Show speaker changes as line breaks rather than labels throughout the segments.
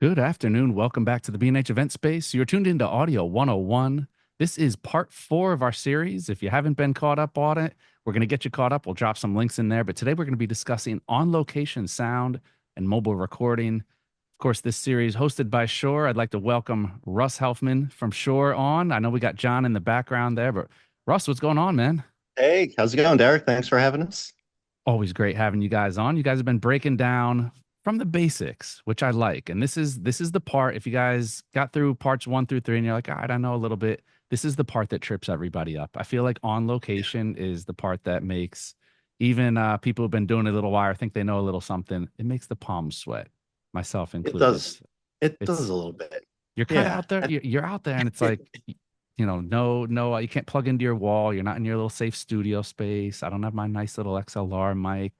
Good afternoon. Welcome back to the B&H event space. You're tuned into Audio 101. This is part 4 of our series. If you haven't been caught up on it, we're going to get you caught up. We'll drop some links in there. But today we're going to be discussing on-location sound and mobile recording. Of course, this series hosted by Shure. I'd like to welcome Russ Helfman from Shure on. I know we got John in the background there, but Russ, what's going on, man?
Hey, how's it going, Derek? Thanks for having us.
Always great having you guys on. You guys have been breaking down from the basics, which I like. And this is the part. If you guys got through parts 1 through 3 and you're like, all right, I know a little bit. This is the part that trips everybody up. I feel like on location is the part that makes even people who've been doing it a little while or think they know a little something. It makes the palms sweat, myself
It
included.
does. It does
It's
a little bit.
you're kind of
Yeah.
out there. You're out there, and it's like no, you can't plug into your wall. You're not in your little safe studio space. I don't have my nice little XLR mic.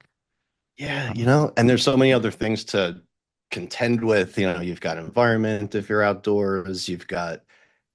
Yeah,
Um,
and there's so many other things to contend with. You've got environment if you're outdoors, you've got,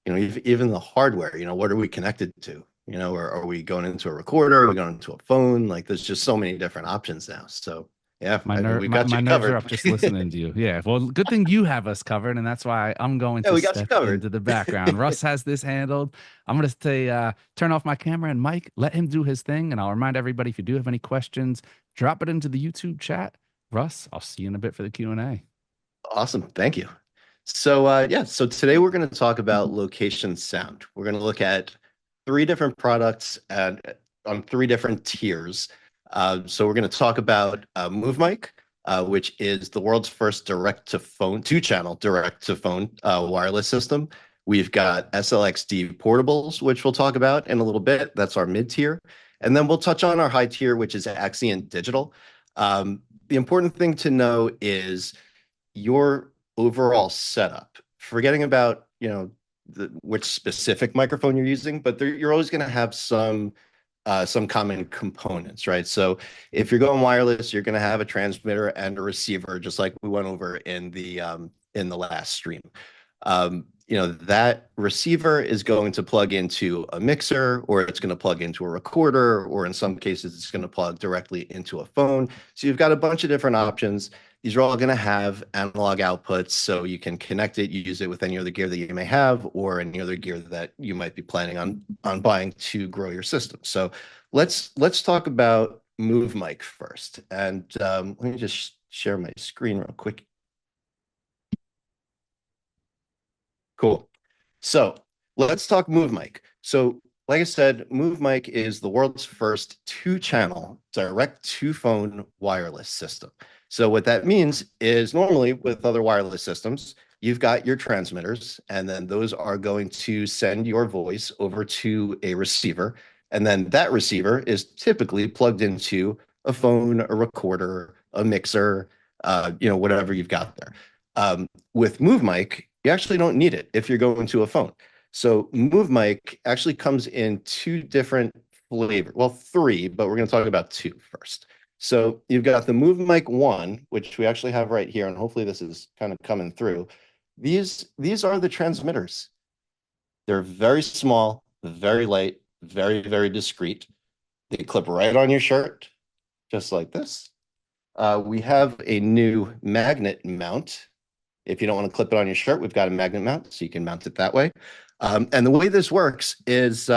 even the hardware, what are we connected to? Or are we going into a recorder? Are we going into a phone? Like there's just so many different options now. So yeah,
My
I mean,
nerve,
we
my,
got
my
you
nerves are
covered.
up just listening to you. Yeah. Well, good thing you have us covered, and that's why I'm going
Yeah,
to
we got you
step
covered.
into the background. Russ has this handled. I'm going to say, turn off my camera and Mike, let him do his thing. And I'll remind everybody if you do have any questions, drop it into the YouTube chat. Russ, I'll see you in a bit for the Q&A.
Awesome. Thank you. So today we're going to talk about location sound. We're going to look at three different products and on three different tiers. So we're going to talk about MoveMic, which is the world's first direct-to-phone, two-channel direct-to-phone wireless system. We've got SLX-D portables, which we'll talk about in a little bit. That's our mid-tier. And then we'll touch on our high tier, which is Axient Digital. The important thing to know is your overall setup, forgetting about, which specific microphone you're using, but you're always going to have some common components, right? So if you're going wireless, you're going to have a transmitter and a receiver, just like we went over in the last stream. That receiver is going to plug into a mixer, or it's going to plug into a recorder, or in some cases, it's going to plug directly into a phone. So you've got a bunch of different options. These are all going to have analog outputs, so you can connect it, use it with any other gear that you may have, or any other gear that you might be planning on buying to grow your system. So let's talk about MoveMic first, and let me just share my screen real quick. Cool. So let's talk MoveMic. So like I said, MoveMic is the world's first two-channel direct-to-phone wireless system. So what that means is normally with other wireless systems, you've got your transmitters, and then those are going to send your voice over to a receiver. And then that receiver is typically plugged into a phone, a recorder, a mixer, whatever you've got there. With MoveMic, you actually don't need it if you're going to a phone. So MoveMic actually comes in two different flavors. Well, three, but we're going to talk about two first. So you've got the MoveMic 1, which we actually have right here, and hopefully this is kind of coming through. These are the transmitters. They're very small, very light, very, very discreet. They clip right on your shirt, just like this. We have a new magnet mount. If you don't want to clip it on your shirt, we've got a magnet mount, so you can mount it that way. And the way this works is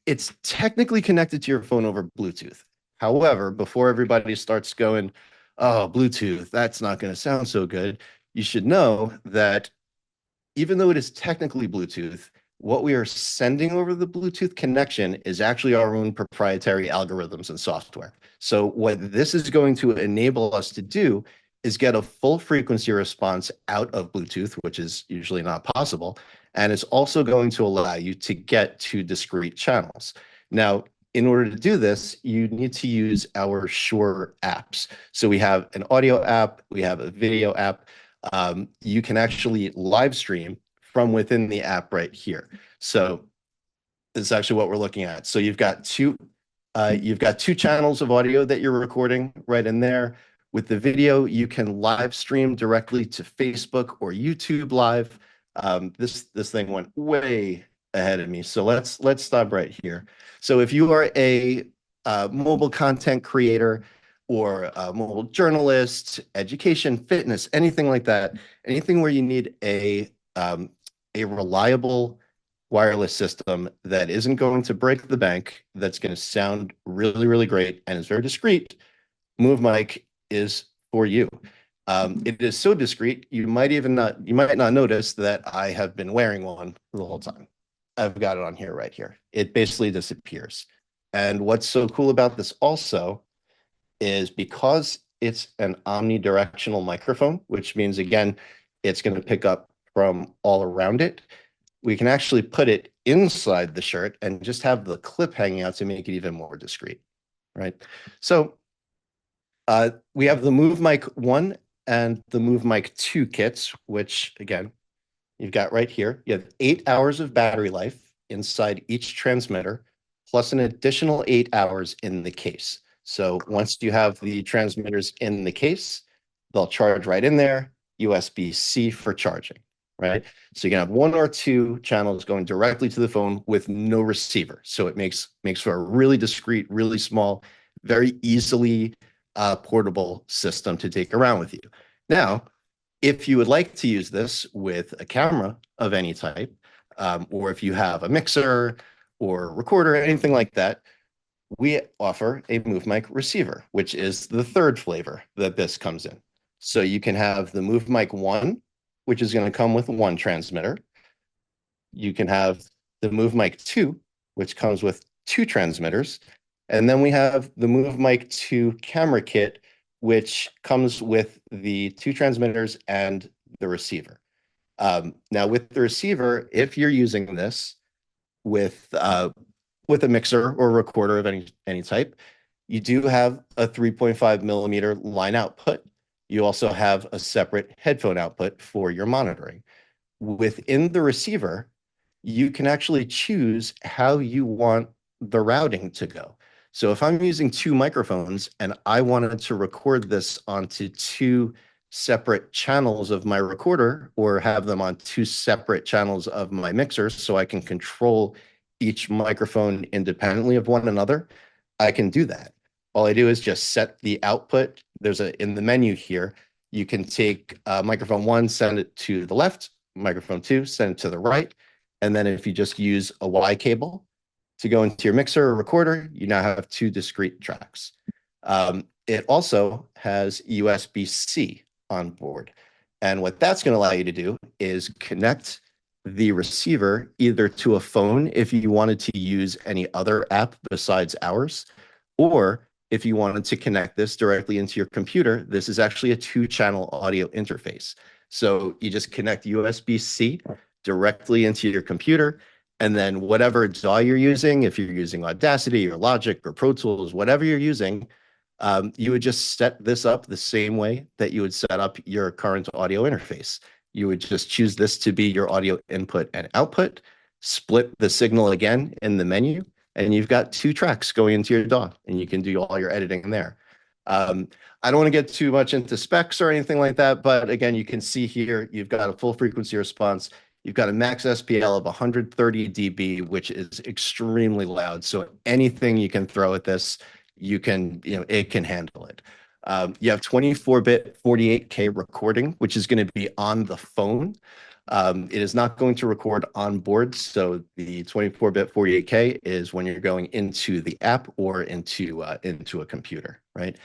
it's technically connected to your phone over Bluetooth. However, before everybody starts going, oh, Bluetooth, that's not going to sound so good, you should know that even though it is technically Bluetooth, what we are sending over the Bluetooth connection is actually our own proprietary algorithms and software. So what this is going to enable us to do is get a full frequency response out of Bluetooth, which is usually not possible. And it's also going to allow you to get to discrete channels. Now, in order to do this, you need to use our Shure apps. So we have an audio app, we have a video app. You can actually live stream from within the app right here. So this is actually what we're looking at. So you've got two channels of audio that you're recording right in there. With the video, you can live stream directly to Facebook or YouTube Live. This thing went way ahead of me. So let's stop right here. So if you are a mobile content creator, or a mobile journalist, education, fitness, anything like that, anything where you need a reliable wireless system that isn't going to break the bank, that's going to sound really, really great and is very discreet, MoveMic is for you. It is so discreet, you might not notice that I have been wearing one the whole time. I've got it on here right here. It basically disappears. And what's so cool about this also is because it's an omnidirectional microphone, which means, again, it's going to pick up from all around it. We can actually put it inside the shirt and just have the clip hanging out to make it even more discreet, right? So we have the MoveMic 1 and the MoveMic 2 kits, which, again, you've got right here. You have 8 hours of battery life inside each transmitter, plus an additional 8 hours in the case. So once you have the transmitters in the case, they'll charge right in there, USB-C for charging, right? So you can have 1 or 2 channels going directly to the phone with no receiver. So it makes for a really discreet, really small, very easily portable system to take around with you. Now, if you would like to use this with a camera of any type, or if you have a mixer or recorder, anything like that, we offer a MoveMic receiver, which is the third flavor that this comes in. So you can have the MoveMic 1, which is going to come with 1 transmitter. You can have the MoveMic 2, which comes with 2 transmitters. And then we have the MoveMic 2 camera kit, which comes with the 2 transmitters and the receiver. Now, with the receiver, if you're using this with a mixer or recorder of any type, you do have a 3.5 millimeter line output. You also have a separate headphone output for your monitoring. Within the receiver, you can actually choose how you want the routing to go. So if I'm using 2 microphones and I wanted to record this onto 2 separate channels of my recorder, or have them on 2 separate channels of my mixers so I can control each microphone independently of one another, I can do that. All I do is just set the output. In the menu here, you can take microphone 1, send it to the left, microphone 2, send it to the right. And then if you just use a Y cable to go into your mixer or recorder, you now have 2 discrete tracks. It also has USB-C on board. And what that's going to allow you to do is connect the receiver either to a phone if you wanted to use any other app besides ours, or if you wanted to connect this directly into your computer. This is actually a 2-channel audio interface. So you just connect USB-C directly into your computer, and then whatever DAW you're using, if you're using Audacity or Logic or Pro Tools, whatever you're using, you would just set this up the same way that you would set up your current audio interface. You would just choose this to be your audio input and output, split the signal again in the menu, and you've got 2 tracks going into your DAW, and you can do all your editing there. I don't want to get too much into specs or anything like that, but again, you can see here, you've got a full frequency response. You've got a max SPL of 130 dB, which is extremely loud. So anything you can throw at this, it can handle it. You have 24-bit 48K recording, which is going to be on the phone. It is not going to record on board. So the 24-bit 48K is when you're going into the app or into a computer, right?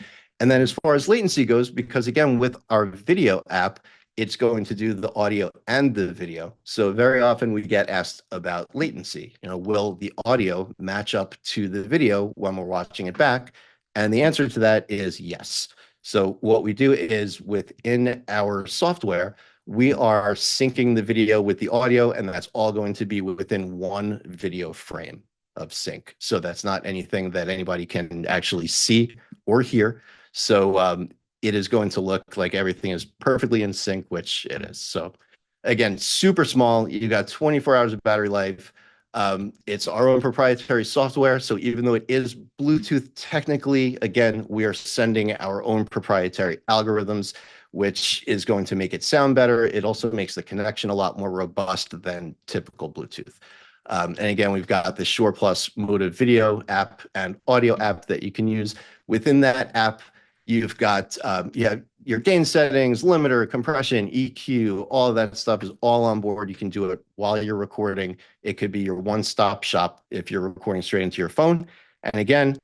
And then as far as latency goes, because again, with our video app, it's going to do the audio and the video. So very often we get asked about latency. Will the audio match up to the video when we're watching it back? And the answer to that is yes. So what we do is within our software, we are syncing the video with the audio, and that's all going to be within 1 video frame of sync. So that's not anything that anybody can actually see or hear. So it is going to look like everything is perfectly in sync, which it is. So again, super small. You got 24 hours of battery life. It's our own proprietary software. So even though it is Bluetooth, technically, again, we are sending our own proprietary algorithms, which is going to make it sound better. It also makes the connection a lot more robust than typical Bluetooth. And again, we've got the Shure Plus Motive video app and audio app that you can use. Within that app, You've got you have your gain settings, limiter, compression, EQ, all of that stuff is all on board. You can do it while you're recording. It could be your one-stop shop if you're recording straight into your phone. And again,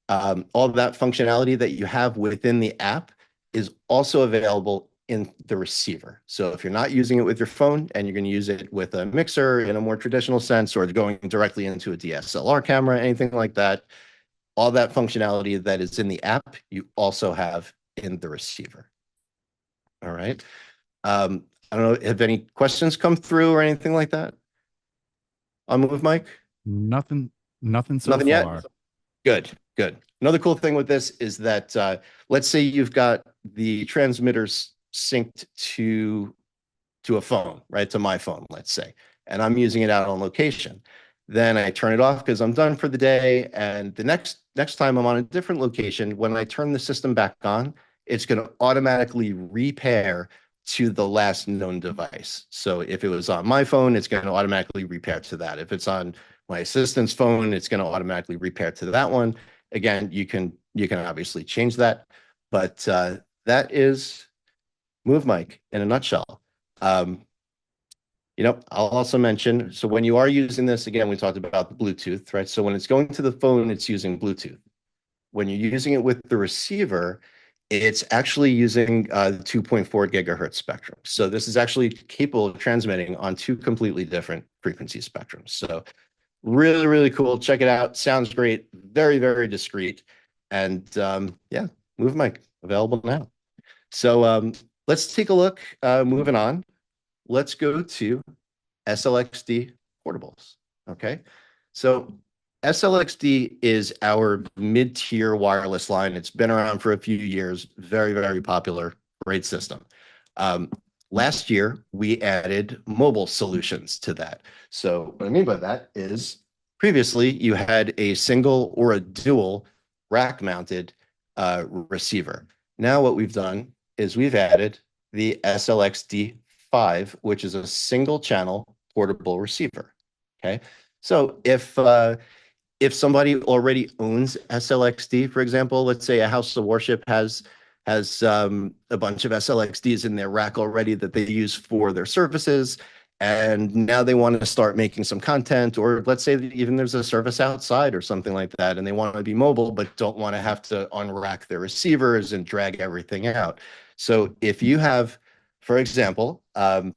all of that functionality that you have within the app is also available in the receiver. So if you're not using it with your phone and you're going to use it with a mixer in a more traditional sense, or going directly into a DSLR camera, anything like that, all that functionality that is in the app, you also have in the receiver. All right. I don't know, have any questions come through or anything like that on MoveMic?
Nothing, nothing so
Nothing yet?
far.
Good, good. Another cool thing with this is that let's say you've got the transmitters synced to a phone, right? To my phone, let's say, and I'm using it out on location. Then I turn it off because I'm done for the day. And the next time I'm on a different location, when I turn the system back on, it's going to automatically repair to the last known device. So if it was on my phone, it's going to automatically repair to that. If it's on my assistant's phone, it's going to automatically repair to that one. Again, you can obviously change that, but that is MoveMic in a nutshell. Um, I'll also mention, so when you are using this, again, we talked about the Bluetooth, right? So when it's going to the phone, it's using Bluetooth. When you're using it with the receiver, it's actually using 2.4 gigahertz spectrum. So this is actually capable of transmitting on two completely different frequency spectrums. So really, really cool. Check it out. Sounds great. Very, very discreet. And yeah, MoveMic available now. So let's take a look. Moving on. Let's go to SLX-D portables. Okay. So SLX-D is our mid-tier wireless line. It's been around for a few years. Very, very popular. Great system. Last year, we added mobile solutions to that. So what I mean by that is previously you had a single or a dual rack-mounted receiver. Now what we've done is we've added the SLX-D5, which is a single channel portable receiver. Okay. So if somebody already owns SLX-D, for example, let's say a house of worship has a bunch of SLX-Ds in their rack already that they use for their services, and now they want to start making some content, or let's say that even there's a service outside or something like that, and they want to be mobile but don't want to have to unrack their receivers and drag everything out. So if you have, for example, a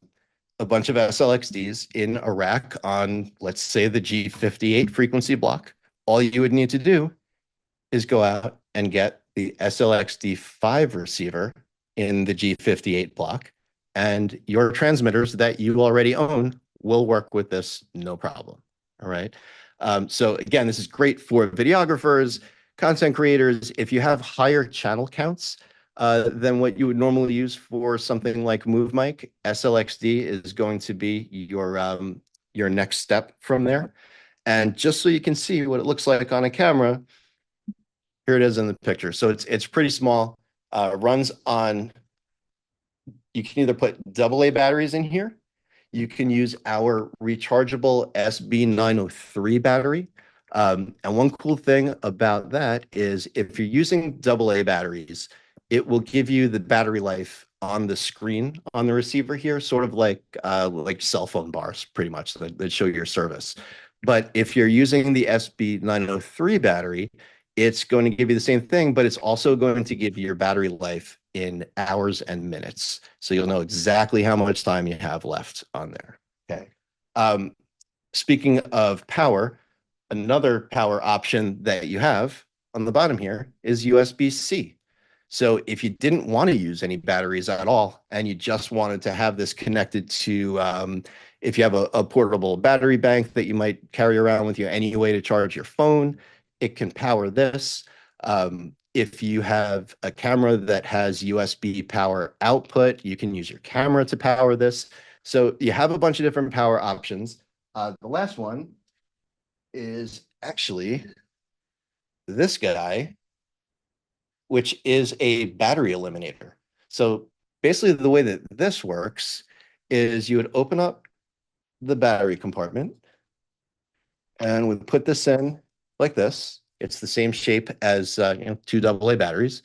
bunch of SLX-Ds in a rack on, let's say, the G58 frequency block, all you would need to do is go out and get the SLX-D5 receiver in the G58 block, and your transmitters that you already own will work with this no problem. All right. So again, this is great for videographers, content creators. If you have higher channel counts, than what you would normally use for something like MoveMic, SLX-D is going to be your next step from there. And just so you can see what it looks like on a camera, here it is in the picture. So it's pretty small. Runs on, you can either put AA batteries in here. You can use our rechargeable SB903 battery. And one cool thing about that is if you're using AA batteries, it will give you the battery life on the screen on the receiver here, sort of like cell phone bars, pretty much, that show your service. But if you're using the SB903 battery, it's going to give you the same thing, but it's also going to give you your battery life in hours and minutes. So you'll know exactly how much time you have left on there. Okay. Speaking of power, another power option that you have on the bottom here is USB-C. So if you didn't want to use any batteries at all, and you just wanted to have this connected to, if you have a portable battery bank that you might carry around with you anyway to charge your phone, it can power this. If you have a camera that has USB power output, you can use your camera to power this. So you have a bunch of different power options. The last one is actually this guy, which is a battery eliminator. So basically the way that this works is you would open up the battery compartment and we put this in like this. It's the same shape as two AA batteries.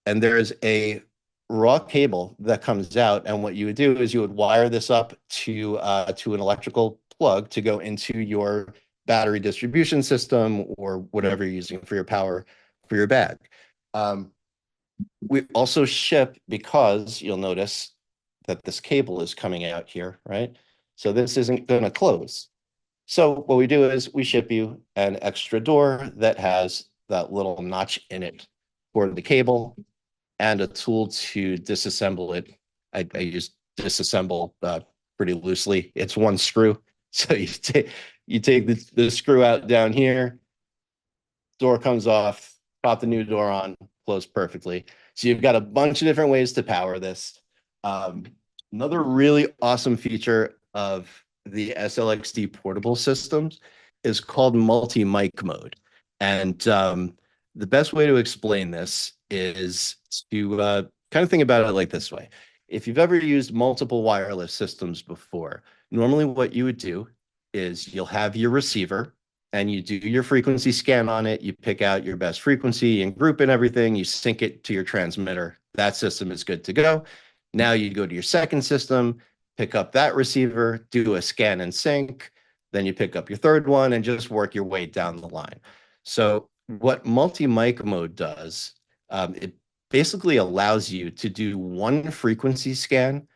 and there's a raw cable that comes out. And what you would do is you would wire this up to an electrical plug to go into your battery distribution system or whatever you're using for your power for your bag. Um, we also ship, because you'll notice that this cable is coming out here, right? So this isn't going to close. So what we do is we ship you an extra door that has that little notch in it for the cable and a tool to disassemble it. I use disassemble pretty loosely. It's one screw. So you take the screw out down here, door comes off, pop the new door on, close perfectly. So you've got a bunch of different ways to power this. Um, Another really awesome feature of the SLX-D portable systems is called multi-mic mode. And the best way to explain this is to kind of think about it like this way. If you've ever used multiple wireless systems before, normally what you would do is you'll have your receiver and you do your frequency scan on it. You pick out your best frequency and group and everything. You sync it to your transmitter. That system is good to go. Now you go to your second system, pick up that receiver, do a scan and sync. Then you pick up your third one and just work your way down the line. So what multi-mic mode does, it basically allows you to do one frequency scan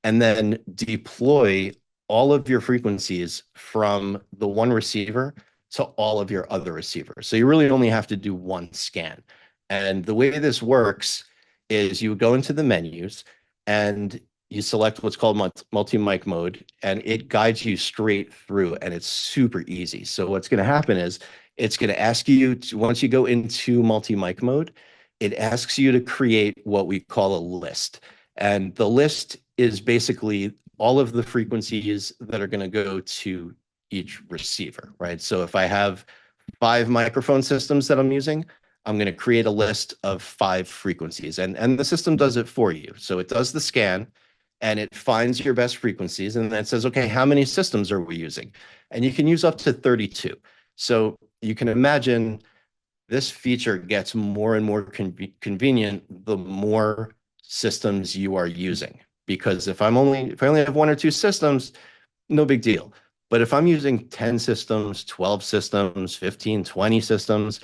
and then deploy all of your frequencies from the one receiver to all of your other receivers. So you really only have to do one scan. And the way this works is you go into the menus and you select what's called multi-mic mode, and it guides you straight through, and it's super easy. So what's going to happen is it's going to ask you to, once you go into multi-mic mode, it asks you to create what we call a list. And the list is basically all of the frequencies that are going to go to each receiver, right? So if I have 5 microphone systems that I'm using, I'm going to create a list of 5 frequencies, and the system does it for you. So it does the scan and it finds your best frequencies, and then it says, okay, how many systems are we using? And you can use up to 32. So you can imagine this feature gets more and more convenient the more systems you are using. Because if I only have 1 or 2 systems, no big deal. But if I'm using 10 systems, 12 systems, 15, 20 systems,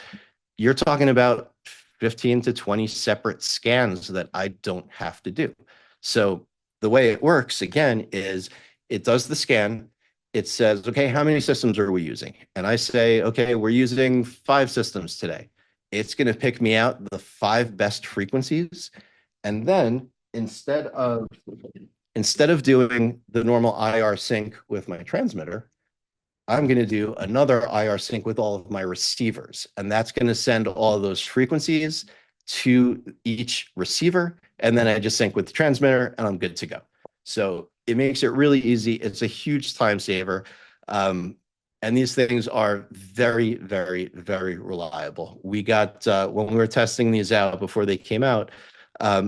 you're talking about 15 to 20 separate scans that I don't have to do. So the way it works, again, is it does the scan. It says, okay, how many systems are we using? And I say, okay, we're using 5 systems today. It's going to pick me out the 5 best frequencies. And then instead of doing the normal IR sync with my transmitter, I'm going to do another IR sync with all of my receivers, and that's going to send all of those frequencies to each receiver, and then I just sync with the transmitter, and I'm good to go. So it makes it really easy. It's a huge time saver, and these things are very, very, very reliable. We got when we were testing these out before they came out.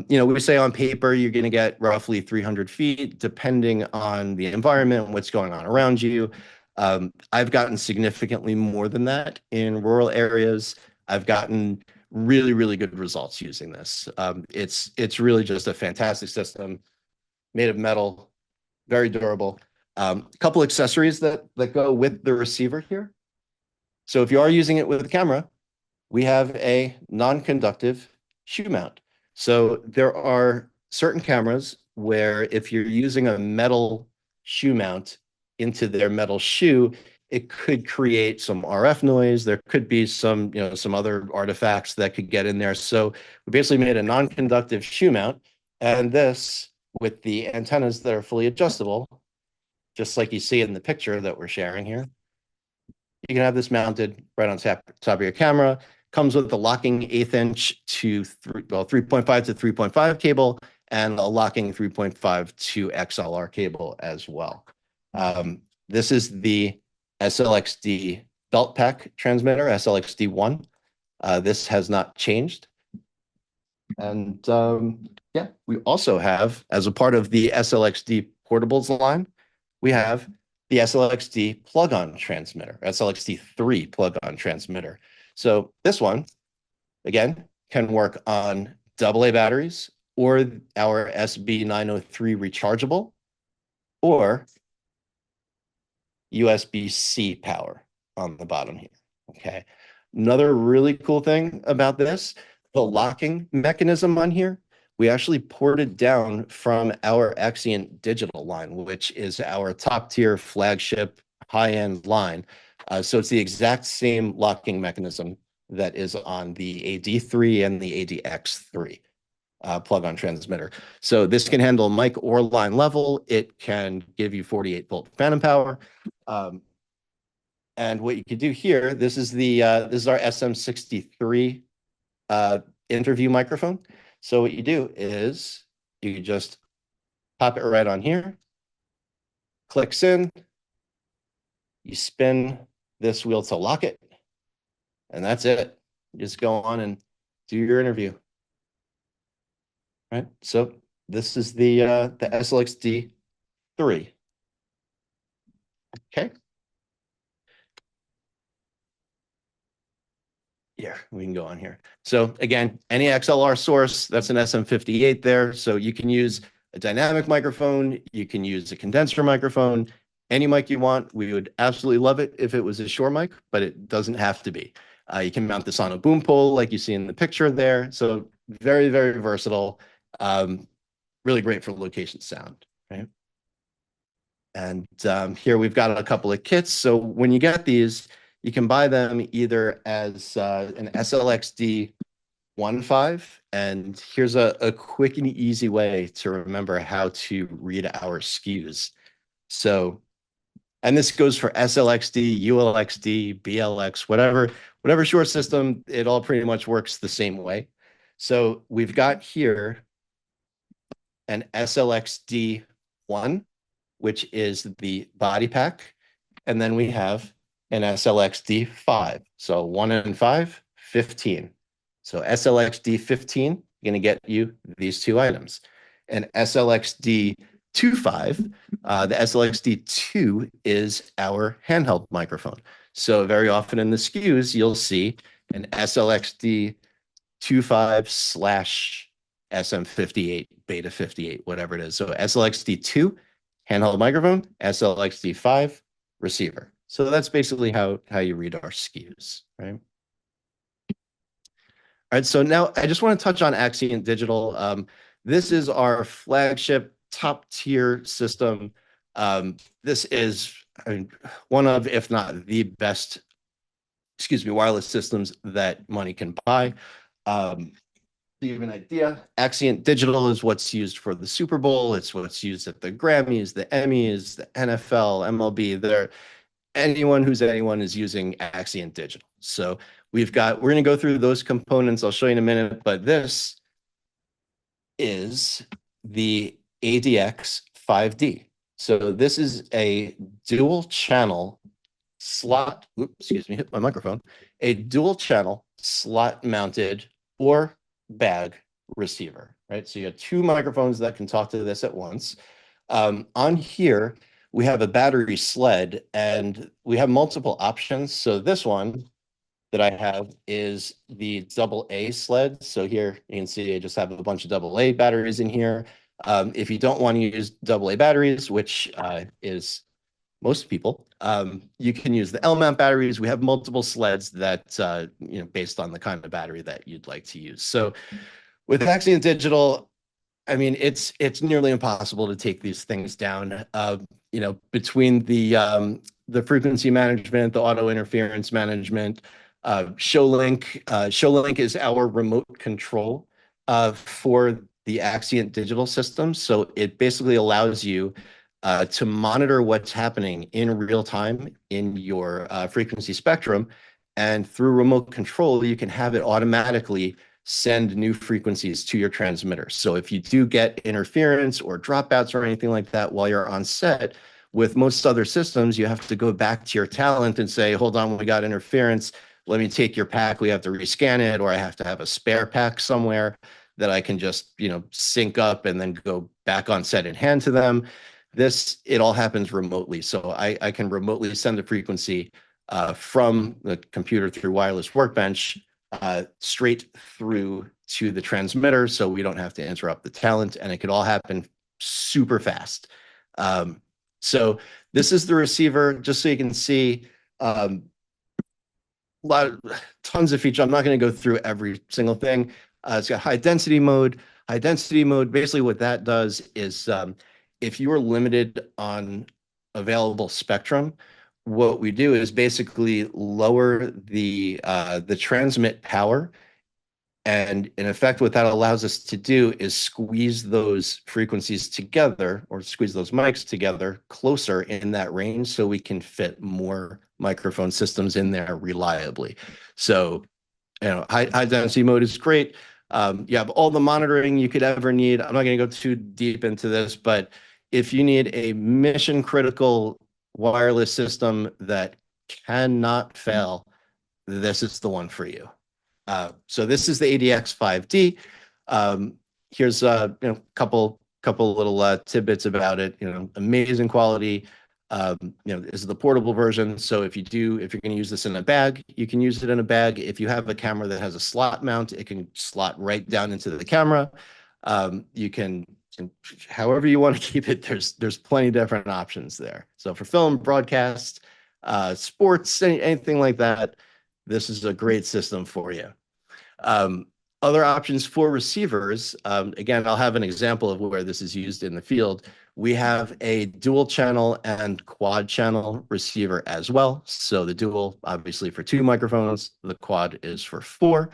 We say on paper you're going to get roughly 300 feet, depending on the environment, what's going on around you. I've gotten significantly more than that in rural areas. I've gotten really, really good results using this. It's really just a fantastic system, made of metal, very durable. A couple accessories that go with the receiver here. So if you are using it with a camera, we have a non-conductive shoe mount. So there are certain cameras where if you're using a metal shoe mount into their metal shoe, it could create some RF noise. There could be some other artifacts that could get in there. So we basically made a non-conductive shoe mount, and this with the antennas that are fully adjustable, just like you see in the picture that we're sharing here. You can have this mounted right on top of your camera. Comes with a locking 1/8 inch to 3.5 to 3.5 cable, and a locking 3.5 to XLR cable as well. This is the SLX-D belt pack transmitter, SLX-D1. This has not changed. And yeah, we also have, as a part of the SLX-D portables line, we have the SLX-D plug-on transmitter, SLX-D3 plug-on transmitter. So this one, again, can work on AA batteries, or our SB903 rechargeable, or USB-C power on the bottom here. Okay. Another really cool thing about this, the locking mechanism on here, we actually ported down from our Axient digital line, which is our top tier flagship high-end line. So it's the exact same locking mechanism that is on the AD3 and the ADX3 plug-on transmitter. So this can handle mic or line level. It can give you 48-volt phantom power. And what you could do here, this is our SM63 interview microphone. So what you do is you just pop it right on here, clicks in, you spin this wheel to lock it, and that's it. You just go on and do your interview. Right. So this is the SLX-D 3. Okay. Yeah, we can go on here. So again, any XLR source, that's an SM58 there. So you can use a dynamic microphone, you can use a condenser microphone, any mic you want. We would absolutely love it if it was a Shure mic, but it doesn't have to be. You can mount this on a boom pole like you see in the picture there. So very, very versatile. Really great for location sound, right? And here we've got a couple of kits. So when you get these, you can buy them either as an SLX-D 1.5, and here's a quick and easy way to remember how to read our SKUs. So, and this goes for SLX-D, ULX-D, BLX, whatever Shure system, it all pretty much works the same way. So we've got here an SLX-D 1, which is the body pack, and then we have an SLX-D 5. So 1 and 5, 15. So SLX-D 15, going to get you these two items. And SLX-D 2.5, the SLX-D 2 is our handheld microphone. So very often in the SKUs, you'll see an SLX-D 2.5 / SM58, Beta 58, whatever it is. So SLX-D 2, handheld microphone, SLX-D 5, receiver. So that's basically how you read our SKUs, right? All right, so now I just want to touch on Axient Digital. This is our flagship top tier system. This is one of, if not the best, wireless systems that money can buy. To give you an idea, Axient Digital is what's used for the Super Bowl. It's what's used at the Grammys, the Emmys, the NFL, MLB. Anyone is using Axient Digital. So we're going to go through those components. I'll show you in a minute, but this is the ADX 5D. So this is a dual channel slot, hit my microphone, a dual channel slot mounted or bag receiver, right? So you have two microphones that can talk to this at once. On here, we have a battery sled and we have multiple options. So this one that I have is the AA sled. So here you can see I just have a bunch of AA batteries in here. If you don't want to use AA batteries, which is most people, you can use the L-mount batteries. We have multiple sleds that, based on the kind of battery that you'd like to use. So with Axient Digital, I mean, it's nearly impossible to take these things down. Between the frequency management, the auto interference management, ShowLink is our remote control for the Axient Digital system. So it basically allows you to monitor what's happening in real time in your frequency spectrum. And through remote control, you can have it automatically send new frequencies to your transmitter. So if you do get interference or dropouts or anything like that while you're on set, with most other systems, you have to go back to your talent and say, hold on, we got interference. Let me take your pack. We have to rescan it, or I have to have a spare pack somewhere that I can just, sync up and then go back on set and hand to them. It all happens remotely. So I can remotely send the frequency from the computer through Wireless Workbench straight through to the transmitter, so we don't have to interrupt the talent, and it could all happen super fast. So this is the receiver, just so you can see. Tons of features. I'm not going to go through every single thing. It's got high density mode. High density mode, basically what that does is if you are limited on available spectrum, what we do is basically lower the transmit power. And in effect, what that allows us to do is squeeze those frequencies together, or squeeze those mics together closer in that range, so we can fit more microphone systems in there reliably. So, high density mode is great. You have all the monitoring you could ever need. I'm not going to go too deep into this, but if you need a mission critical wireless system that cannot fail, this is the one for you. So this is the ADX5D. Here's couple little tidbits about it. Amazing quality. This is the portable version. So if you're going to use this in a bag, you can use it in a bag. If you have a camera that has a slot mount, it can slot right down into the camera. You can however you want to keep it. There's plenty of different options there. So for film, broadcast, sports, anything like that, this is a great system for you. Other options for receivers, again, I'll have an example of where this is used in the field. We have a dual channel and quad channel receiver as well. So the dual, obviously for 2 microphones, the quad is for 4.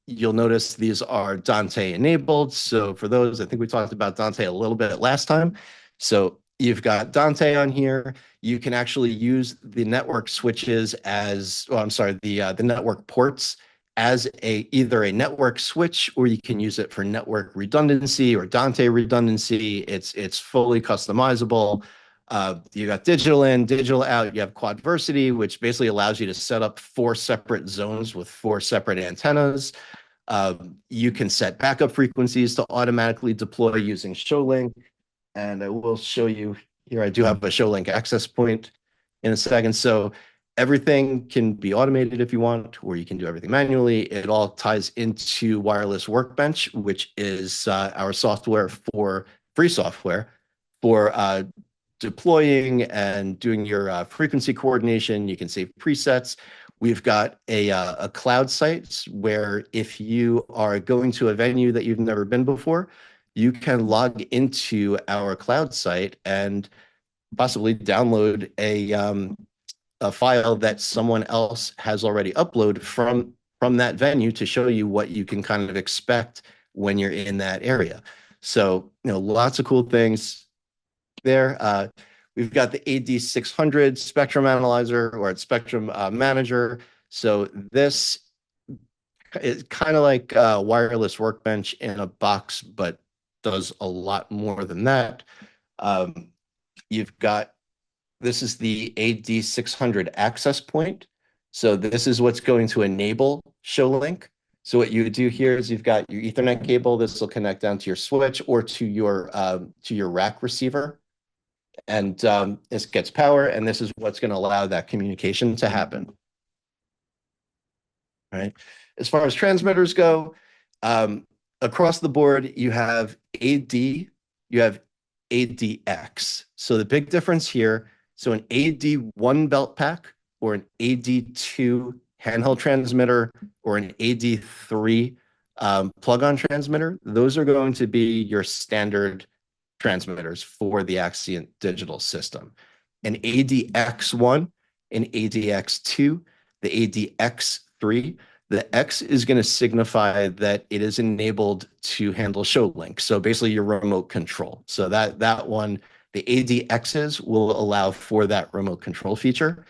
You'll notice these are Dante enabled. So for those, I think we talked about Dante a little bit last time. So you've got Dante on here. You can actually use the network switches as, the network ports as either a network switch, or you can use it for network redundancy or Dante redundancy. It's fully customizable. You got digital in, digital out. You have quadversity, which basically allows you to set up 4 separate zones with 4 separate antennas. You can set backup frequencies to automatically deploy using ShowLink. And I will show you here. I do have a ShowLink access point in a second. So everything can be automated if you want, or you can do everything manually. It all ties into Wireless Workbench, which is our software free software for deploying and doing your frequency coordination. You can save presets. We've got a cloud site where if you are going to a venue that you've never been before, you can log into our cloud site and possibly download a file that someone else has already uploaded from that venue to show you what you can kind of expect when you're in that area. So, lots of cool things there. We've got the AD600 spectrum analyzer, or its spectrum manager. So this is kind of like a Wireless Workbench in a box, but does a lot more than that. This is the AD600 access point. So this is what's going to enable ShowLink. So what you would do here is you've got your Ethernet cable. This will connect down to your switch or to your rack receiver. And this gets power, and this is what's going to allow that communication to happen. All right. As far as transmitters go, across the board, you have AD, you have ADX. So the big difference here, so an AD1 belt pack or an AD2 handheld transmitter or an AD3 plug-on transmitter, those are going to be your standard transmitters for the Axient digital system. An ADX1, an ADX2, the ADX3, the X is going to signify that it is enabled to handle ShowLink. So basically your remote control. So that one, the ADXs will allow for that remote control feature.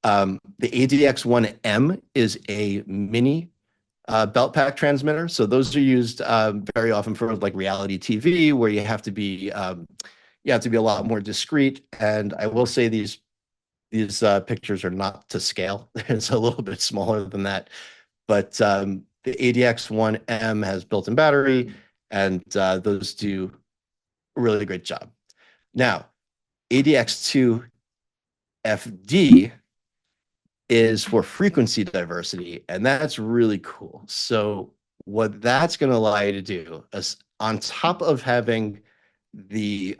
The ADX1M is a mini belt pack transmitter. So those are used very often for like reality TV, where you have to be a lot more discreet. And I will say these pictures are not to scale. It's a little bit smaller than that. But the ADX1M has built-in battery, and those do a really great job. Now, ADX2FD is for frequency diversity, and that's really cool. So what that's going to allow you to do is, on top of having the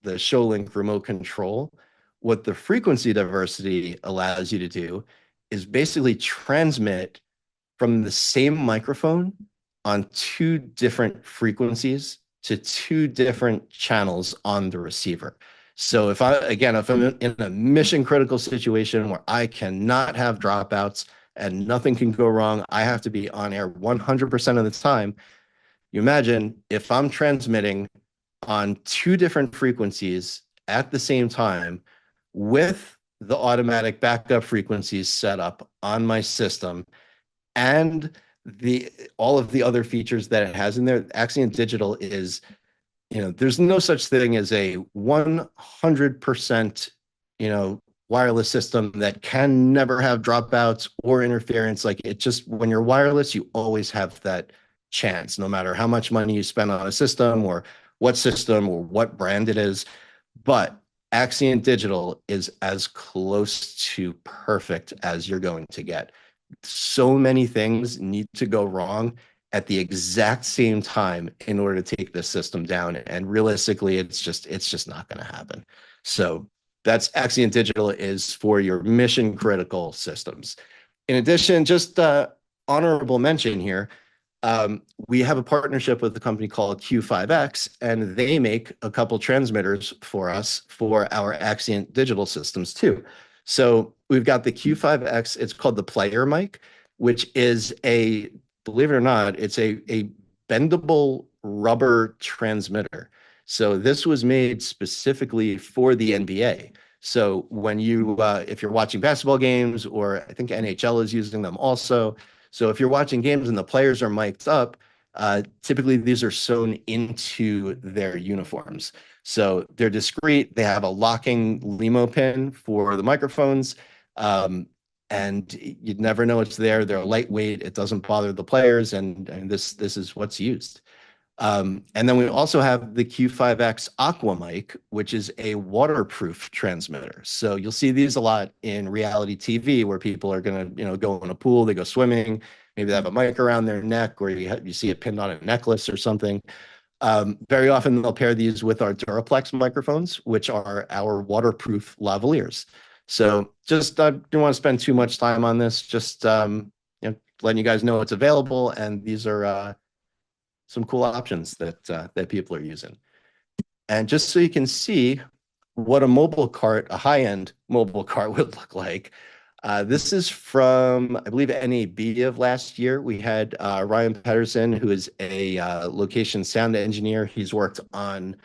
ShowLink remote control, what the frequency diversity allows you to do is basically transmit from the same microphone on two different frequencies to two different channels on the receiver. So if I'm in a mission critical situation where I cannot have dropouts and nothing can go wrong, I have to be on air 100% of the time. You imagine if I'm transmitting on two different frequencies at the same time with the automatic backup frequencies set up on my system and the all of the other features that it has in there. Axient Digital is, there's no such thing as a 100%, wireless system that can never have dropouts or interference. Like, it just, when you're wireless, you always have that chance, no matter how much money you spend on a system or what brand it is. But Axient Digital is as close to perfect as you're going to get. So many things need to go wrong at the exact same time in order to take this system down. And realistically, it's just not going to happen. So that's Axient Digital is for your mission critical systems. In addition, just honorable mention here, we have a partnership with a company called Q5X, and they make a couple transmitters for us for our Axient Digital systems too. So we've got the Q5X, it's called the player mic, which is believe it or not, it's a bendable rubber transmitter. So this was made specifically for the NBA. So when if you're watching basketball games, or I think NHL is using them also. So if you're watching games and the players are mic'd up, typically these are sewn into their uniforms. So they're discreet. They have a locking limo pin for the microphones. And you'd never know it's there. They're lightweight. It doesn't bother the players. And this is what's used. And then we also have the Q5X Aqua mic, which is a waterproof transmitter. So you'll see these a lot in reality TV, where people are going to, go in a pool, they go swimming, maybe they have a mic around their neck, or you see it pinned on a necklace or something. Very often they'll pair these with our Duraplex microphones, which are our waterproof lavaliers. So just don't want to spend too much time on this. Just letting you guys know it's available, and these are some cool options that people are using. And just so you can see what a high-end mobile cart would look like, this is from, I believe, NAB of last year. We had Ryan Pedersen, who is a location sound engineer. He's worked on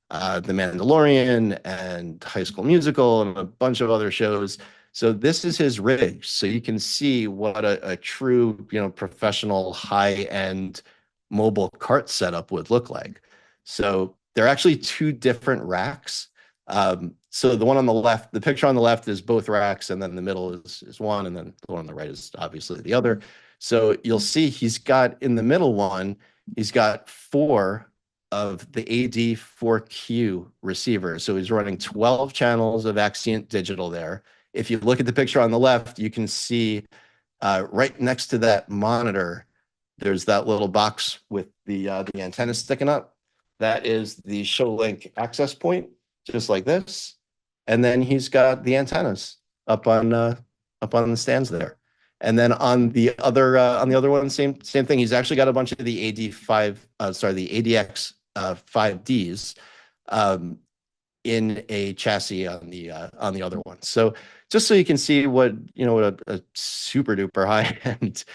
The Mandalorian and High School Musical and a bunch of other shows. So this is his rig. So you can see what a true, professional high-end mobile cart setup would look like. So they're actually two different racks. So the one on the left, the picture on the left is both racks, and then the middle is one, and then the one on the right is obviously the other. So you'll see he's got, in the middle one, he's got 4 of the AD4Q receivers. So he's running 12 channels of Axient Digital there. If you look at the picture on the left, you can see right next to that monitor, there's that little box with the antenna sticking up. That is the ShowLink access point, just like this. And then he's got the antennas up on the stands there. And then on the other one, same thing. He's actually got a bunch of the the ADX 5Ds in a chassis on the other one. So just so you can see what a super duper high end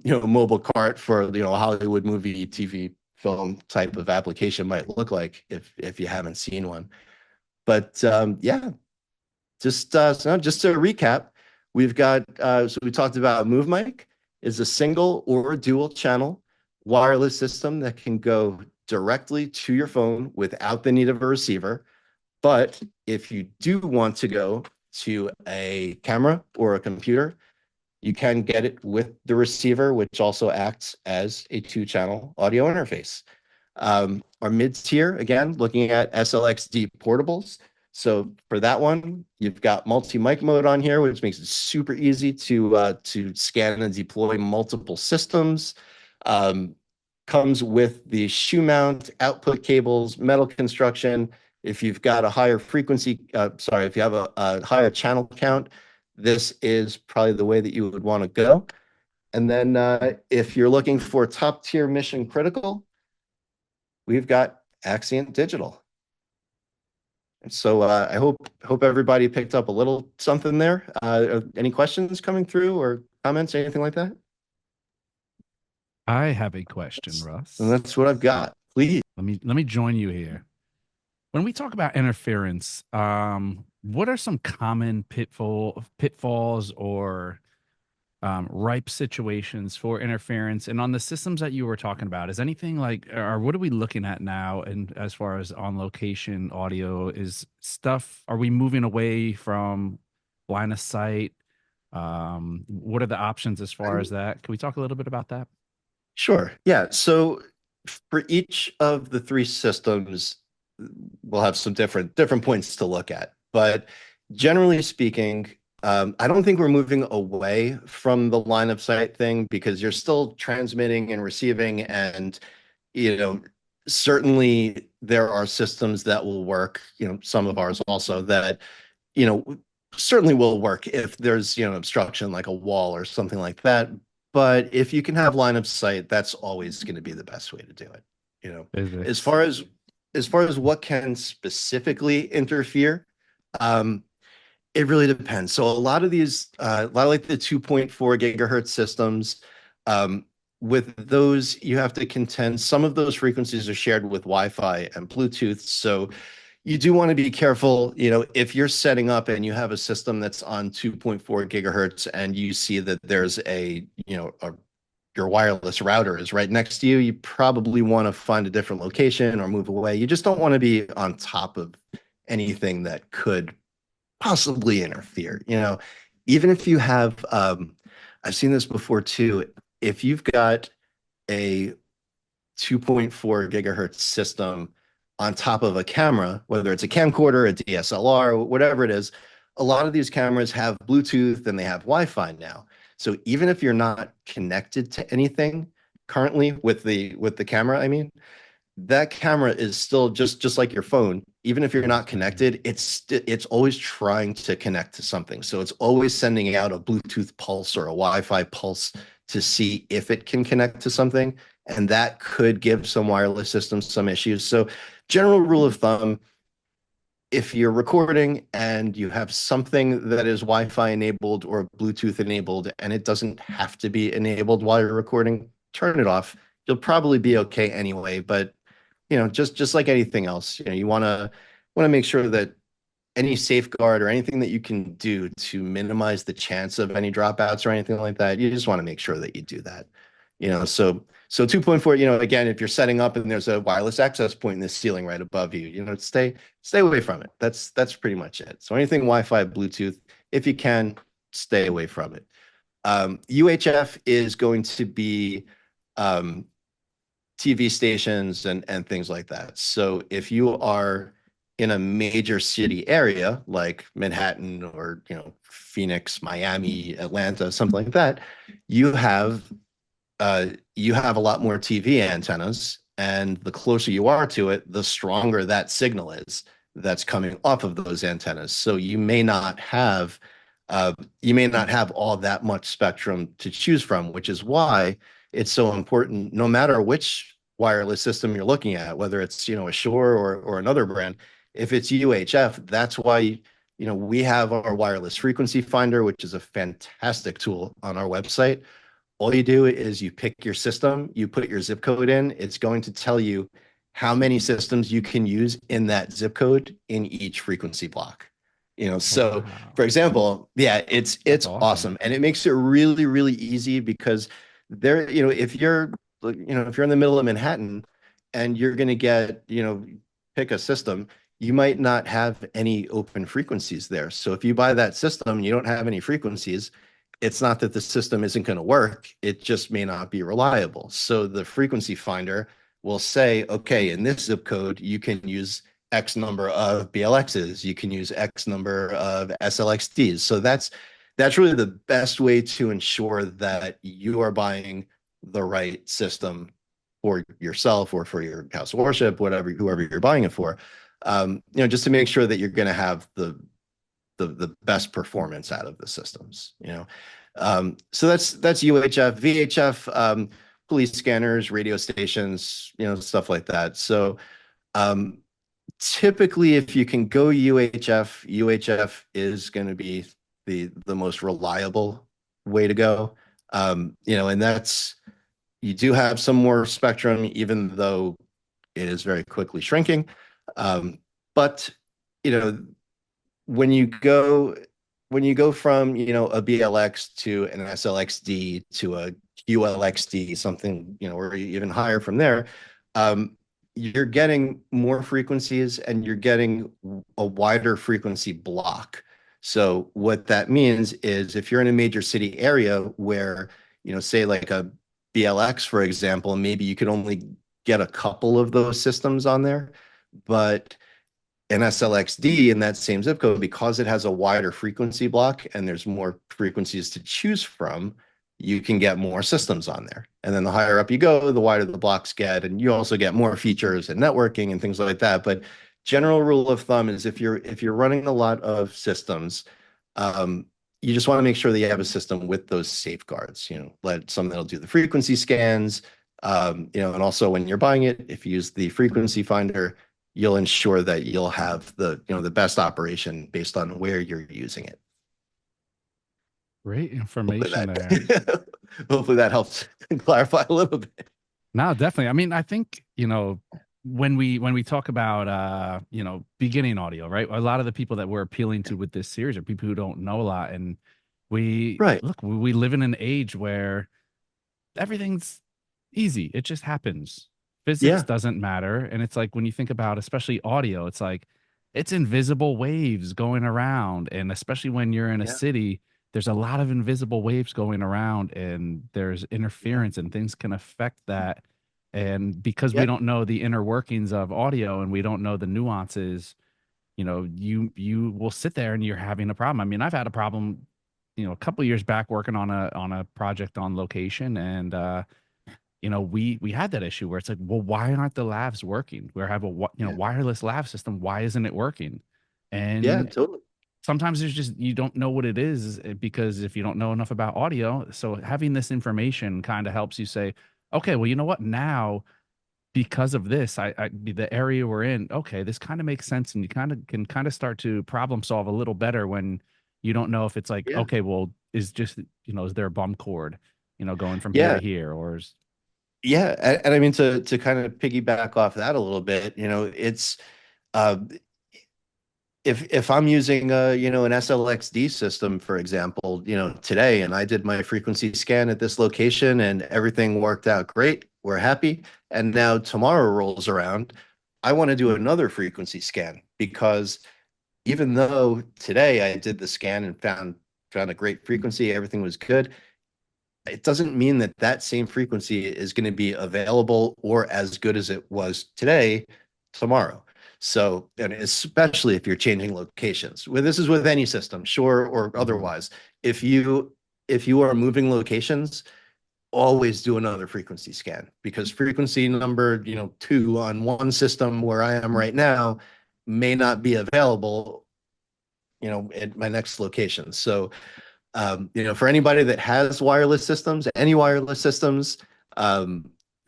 mobile cart for a Hollywood movie, TV, film type of application might look like if you haven't seen one. But yeah, just to recap, we've got so we talked about MoveMic is a single or dual channel wireless system that can go directly to your phone without the need of a receiver. But if you do want to go to a camera or a computer, you can get it with the receiver, which also acts as a 2-channel audio interface. Our mid-tier, again, looking at SLX-D portables. So for that one, you've got multi-mic mode on here, which makes it super easy to scan and deploy multiple systems. Um, Comes with the shoe mount, output cables, metal construction. If you've got a higher frequency, sorry, if you have a higher channel count, this is probably the way that you would want to go. And then if you're looking for top tier mission critical, we've got Axient Digital. And so I hope everybody picked up a little something there. Any questions coming through or comments, anything like that?
I have a question,
And
Russ.
that's what I've got. Please.
Let me join you here. When we talk about interference, what are some common pitfalls or ripe situations for interference? And on the systems that you were talking about, is anything like, or what are we looking at now? And as far as on location audio, is stuff, are we moving away from line of sight? What are the options as far as that? Can we talk a little bit about that?
Sure. Yeah. So for each of the three systems, we'll have some different points to look at. But generally speaking, I don't think we're moving away from the line of sight thing because you're still transmitting and receiving, and you know, certainly there are systems that will work. Some of ours also that you know certainly will work if there's obstruction like a wall or something like that. But if you can have line of sight, that's always going to be the best way to do it. As
Physics.
far as what can specifically interfere, um, it really depends. So a lot of these, a lot of like the 2.4 gigahertz systems, um, with those, you have to contend some of those frequencies are shared with Wi-Fi and Bluetooth. So you do want to be careful, if you're setting up and you have a system that's on 2.4 gigahertz and you see that there's your wireless router is right next to you, you probably want to find a different location or move away. You just don't want to be on top of anything that could possibly interfere. Even if you have, I've seen this before too. If you've got a 2.4 gigahertz system on top of a camera, whether it's a camcorder, a DSLR, whatever it is, a lot of these cameras have Bluetooth and they have Wi-Fi now. So even if you're not connected to anything currently with the camera, I mean, that camera is still just like your phone. Even if you're not connected, it's always trying to connect to something. So it's always sending out a Bluetooth pulse or a Wi-Fi pulse to see if it can connect to something, and that could give some wireless systems some issues. So general rule of thumb, if you're recording and you have something that is Wi-Fi enabled or Bluetooth enabled, and it doesn't have to be enabled while you're recording, turn it off. You'll probably be okay anyway. But just like anything else, you want to make sure that any safeguard or anything that you can do to minimize the chance of any dropouts or anything like that, you just want to make sure that you do that. So 2.4, again, if you're setting up and there's a wireless access point in the ceiling right above you, stay away from it. That's pretty much it. So anything Wi-Fi, Bluetooth, if you can, stay away from it. UHF is going to be TV stations and things like that. So if you are in a major city area like Manhattan or Phoenix, Miami, Atlanta, something like that, you have a lot more TV antennas, and the closer you are to it, the stronger that signal is that's coming off of those antennas. So you may not have all that much spectrum to choose from, which is why it's so important, no matter which wireless system you're looking at, whether it's a Shure or another brand. If it's UHF, that's why we have our wireless frequency finder, which is a fantastic tool on our website. All you do is you pick your system, you put your zip code in, it's going to tell you how many systems you can use in that zip code in each frequency block. So
Wow.
for example, yeah, it's
That's
it's
awesome.
awesome, and it makes it really, really easy because if you're in the middle of Manhattan and you're going to pick a system, you might not have any open frequencies there. So if you buy that system, you don't have any frequencies. It's not that the system isn't going to work. It just may not be reliable. So the frequency finder will say, okay, in this zip code, you can use X number of BLXs. You can use X number of SLX-Ds. So that's really the best way to ensure that you are buying the right system for yourself or for your house of worship, whatever, whoever you're buying it for. Just to make sure that you're going to have the best performance out of the systems. So that's UHF, VHF, police scanners, radio stations, stuff like that. So um, typically, if you can go UHF, UHF is going to be the most reliable way to go. And that's you do have some more spectrum, even though it is very quickly shrinking. But you know, when you go from a BLX to an SLX-D to a QLX-D, something or even higher from there, you're getting more frequencies and you're getting a wider frequency block. So what that means is if you're in a major city area where, say like a BLX, for example, maybe you could only get a couple of those systems on there, but an SLX-D in that same zip code, because it has a wider frequency block and there's more frequencies to choose from, you can get more systems on there. And then the higher up you go, the wider the blocks get, and you also get more features and networking and things like that. But general rule of thumb is if you're running a lot of systems, you just want to make sure that you have a system with those safeguards. Let something that'll do the frequency scans, and also when you're buying it, if you use the frequency finder, you'll ensure that you'll have the best operation based on where you're using it.
Great information there.
Hopefully that helps clarify a little bit.
No, definitely. I mean, I think, when we talk about beginning audio, right? A lot of the people that we're appealing to with this series are people who don't know a lot. And we live in an age where everything's easy. It just happens. Physics doesn't matter. And it's like when you think about especially audio, it's like it's invisible waves going around. And especially when you're in a city, there's a lot of invisible waves going around and there's interference and things can affect that. And because we don't know the inner workings of audio and we don't know the nuances, you will sit there and you're having a problem. I mean, I've had a problem, a couple of years back working on a project on location, and we had that issue where it's like, well, why aren't the lavs working? We have a wireless lav system. Why isn't it working? And
totally.
sometimes there's just you don't know what it is because if you don't know enough about audio, so having this information kind of helps you say, okay, well, you know what? Now, because of this, I the area we're in, okay, this kind of makes sense, and you can start to problem solve a little better when you don't know if it's like, okay, well, is there a bum cord, going from here to here, or is
and I mean to kind of piggyback off that a little bit, it's uh if I'm using an SLX-D system, for example, today, and I did my frequency scan at this location and everything worked out great, we're happy. And now tomorrow rolls around, I want to do another frequency scan because even though today I did the scan and found a great frequency, everything was good, it doesn't mean that that same frequency is going to be available or as good as it was today tomorrow. So, and especially if you're changing locations, this is with any system, Shure or otherwise. If you are moving locations, always do another frequency scan because frequency number 2 on one system where I am right now may not be available at my next location. So for anybody that has wireless systems, any wireless systems,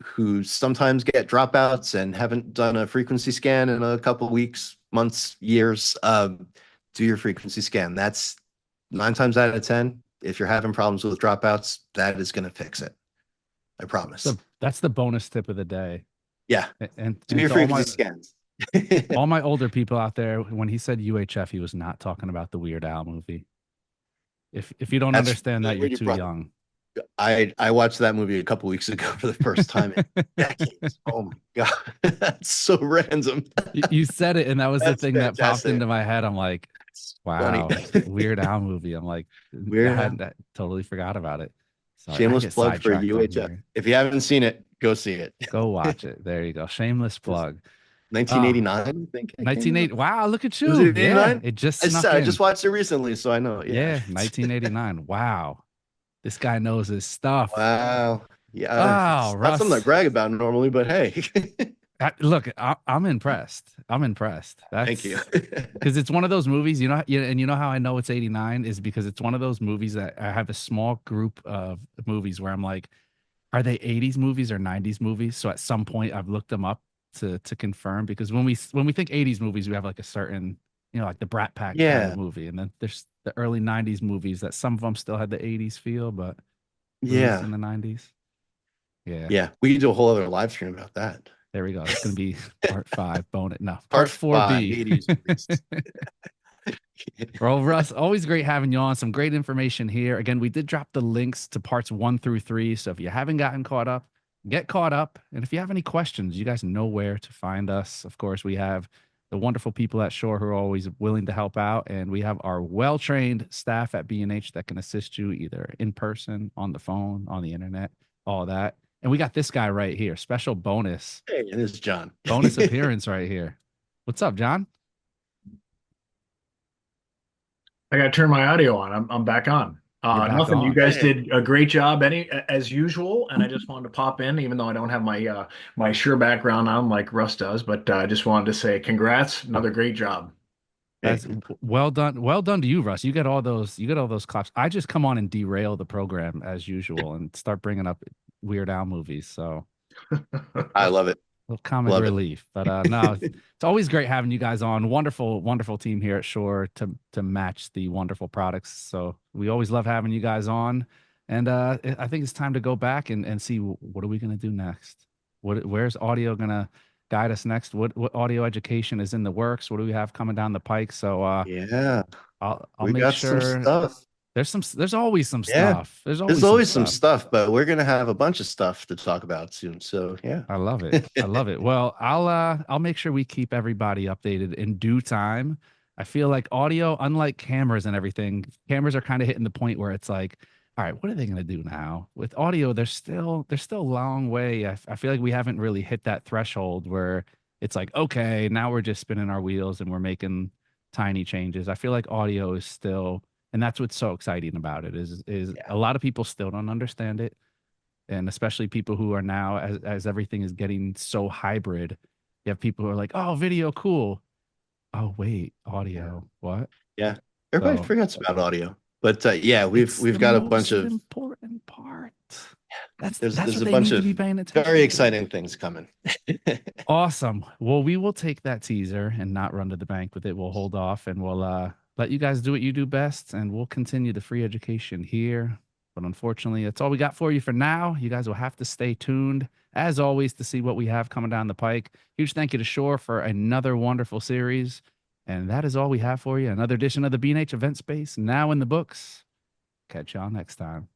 who sometimes get dropouts and haven't done a frequency scan in a couple of weeks, months, years, do your frequency scan. That's 9 times out of 10. If you're having problems with dropouts, that is going to fix it. I promise.
so that's the bonus tip of the day.
Yeah.
And
do your frequency scans.
All my older people out there, when he said UHF, he was not talking about the Weird Al movie. If you don't understand that, you're too young.
I watched that movie a couple weeks ago for the first time in decades. Oh my God. That's so random.
You said it, and that was the thing
fantastic.
That popped into my head. I'm like, wow, Weird Al movie. I'm like, I totally forgot about it. Sorry,
shameless plug for UHF. If you haven't seen it, go see it.
Go watch it. There you go. Shameless plug. Ah,
1989, I think it came out.
1980. Wow, look at
Was
you.
it
Yeah,
89?
it just
I said
snuck
I just
in.
watched it recently, so I know. Yeah.
Yeah, 1989. Wow. This guy knows his stuff.
Wow. Yeah,
Oh,
it's not something I
Russ.
brag about normally, but hey,
Look, I'm impressed. I'm impressed.
thank you.
That's because it's one of those movies, and you know how I know it's 89 is because it's one of those movies that I have a small group of movies where I'm like, are they 80s movies or 90s movies? So at some point I've looked them up to confirm because when we think 80s movies, we have like a certain, like the Brat Pack kind of
Yeah,
movie. And then there's the early 90s movies that some of them still had the 80s feel, but released
yeah,
in the 90s. Yeah.
yeah. We could do a whole other live stream about that.
There we go. It's going to be part five bonus. No,
Part
part
five,
4B.
80s movies.
Well, Russ, always great having you on. Some great information here. Again, we did drop the links to parts 1 through 3. So if you haven't gotten caught up, get caught up. And if you have any questions, you guys know where to find us. Of course, we have the wonderful people at Shure who are always willing to help out. And we have our well trained staff at B&H that can assist you either in person, on the phone, on the internet, all that. And we got this guy right here. Special
Hey, it is John.
bonus appearance right here. What's up, John?
I got to turn my audio on. I'm back on.
You're back
Nothing. You
on.
guys
Hey,
did a great job, as usual. And I just wanted to pop in, even though I don't have my Shure background on like Russ does. But I just wanted to say congrats, another great job.
hey,
That's well done. Well done to you, Russ. You get all those. You get all those claps. I just come on and derail the program as usual and start bringing up Weird Al movies. So
I love it.
little comic
Love it.
relief. But no, it's always great having you guys on. Wonderful, wonderful team here at Shore to match the wonderful products. So we always love having you guys on. And I think it's time to go back and see what are we gonna do next. Where's audio gonna guide us next? What audio education is in the works? What do we have coming down the pike? So
Yeah,
I'll
we
make
got some
sure
stuff.
there's always some
Yeah,
stuff. There's
there's
always some
always some
stuff.
stuff, but we're gonna have a bunch of stuff to talk about soon. So yeah.
I love it. I love it. Well, I'll make sure we keep everybody updated in due time. I feel like audio, unlike cameras and everything, cameras are kind of hitting the point where it's like, all right, what are they going to do now? With audio, there's still a long way. I feel like we haven't really hit that threshold where it's like, okay, now we're just spinning our wheels and we're making tiny changes. I feel like audio is still, and that's what's so exciting about it is
Yeah.
a lot of people still don't understand it, and especially people who are now as everything is getting so hybrid, you have people who are like, oh, video cool, oh wait,
Yeah.
audio what?
Yeah. Everybody
So
forgets about audio. But yeah, we've
it's
we've
the
got a bunch
most
of
important part. that's
there's
that's
there's
what
a
they
bunch
need to
of
be paying
very
attention to.
exciting things coming.
Awesome. Well, we will take that teaser and not run to the bank with it. We'll hold off and we'll let you guys do what you do best, and we'll continue the free education here. But unfortunately, that's all we got for you for now. You guys will have to stay tuned, as always, to see what we have coming down the pike. Huge thank you to Shore for another wonderful series. And that is all we have for you. Another edition of the B&H Event Space now in the books. Catch y'all next time.